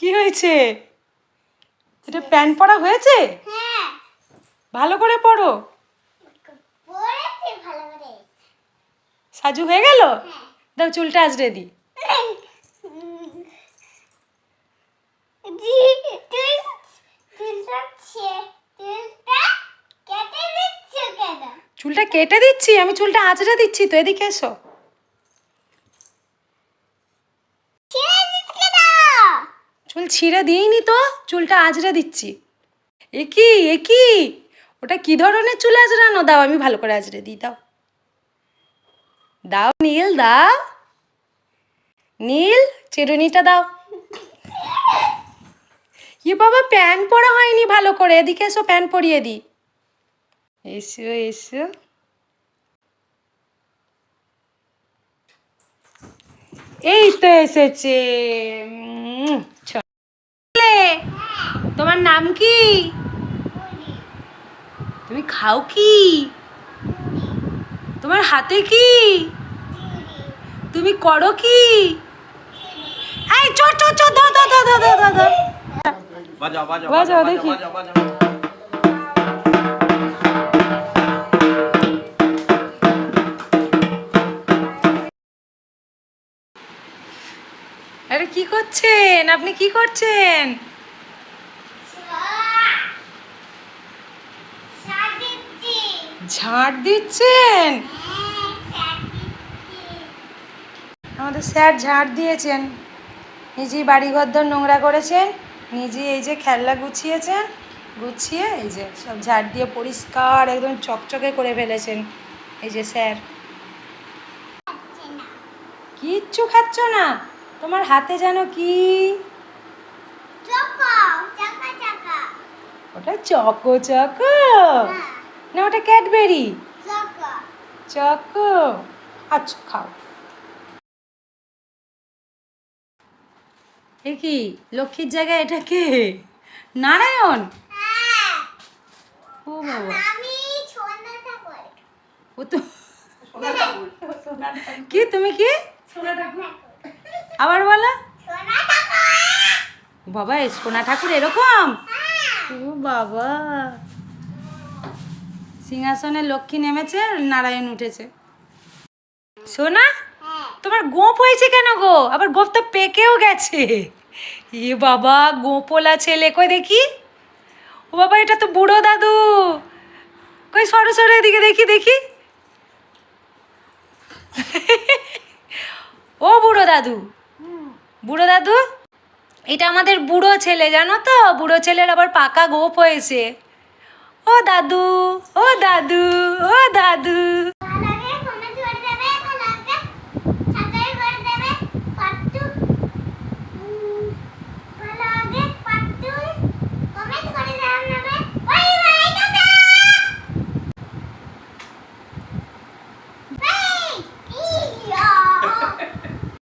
কি হয়েছে? এটা প্যান্ট পরা হয়েছে? হ্যাঁ ভালো করে পরো। পড়েছি ভালো করে। সাজু হয়ে গেল? হ্যাঁ দাও চুলটা আজড়ে দিই। জি তুই চুলটা কেটে দিচ্ছ কেন? চুলটা কেটে দিচ্ছি, আমি চুলটা আঁচড়ে দিচ্ছি তো, এদিকে এসো। ছিঁড়ে দিচ্ছ কেন? চুল ছিঁড়ে দিইনি তো, চুলটা আঁচড়ে দিচ্ছি। এ কি ওটা কি ধরনের চুল আঁচড়ানো? দাও আমি ভালো করে আঁচড়ে দিই, দাও দাও নীল, দাও নীল, চিরুনিটা দাও। বাবা প্যান্ট পরা হয়নি ভালো করে, এদিকে এসো প্যান্ট পরিয়ে দিই। এসো এসো। এই তো এসেছে। ছেলে, তোমার নাম কি? তুমি খাও কি? তোমার হাতে কি? তুমি করো কি? এই চো চো চো, দাও দাও দাও দাও দাও দাও। বাজাও বাজাও বাজাও দেখি। বাজাও বাজাও। আরে কি করছেন আপনি, কি করছেন? ঝাড় দিচ্ছেন? আমাদের স্যার ঝাড় দিয়েছেন, নিজেই বাড়িঘরদর নোংরা করেছেন, নিজেই এই যে খেলনা গুছিয়েছেন, গুছিয়ে এই যে সব ঝাড় দিয়ে পরিষ্কার একদম চকচকে করে ফেলেছেন। এই যে স্যার। কিচ্ছু খাচ্ছ না? তোমার হাতে যেন কি? ওটা চকো চকো না, ওটা ক্যাডবেরি। চকো। আচ্ছা খাও। এ কি লক্ষ্মীর জায়গায় এটা কে? নারায়ণ? ও বাবা, ও তো কি, তুমি কি আবার বলো? বাবা সোনা ঠাকুর এরকম? ও বাবা, সিংহাসনে লক্ষ্মী নেমেছে, নারায়ণ উঠেছে। সোনা, তোমার গোপ হয়েছে কেন গো? আবার গোপ তো পেকেও গেছে। এ বাবা, গোপোলা ছেলে, কই দেখি। ও বাবা, এটা তো বুড়ো দাদু। কই সরো সরো, এদিকে দেখি দেখি। ও বুড়ো দাদু, বুড়ো দাদু, এটা আমাদের বুড়ো ছেলে, জানো তো? বুড়ো ছেলের আবার পাকা গোপ হয়েছে। ও দাদু, ও দাদু, ও দাদু।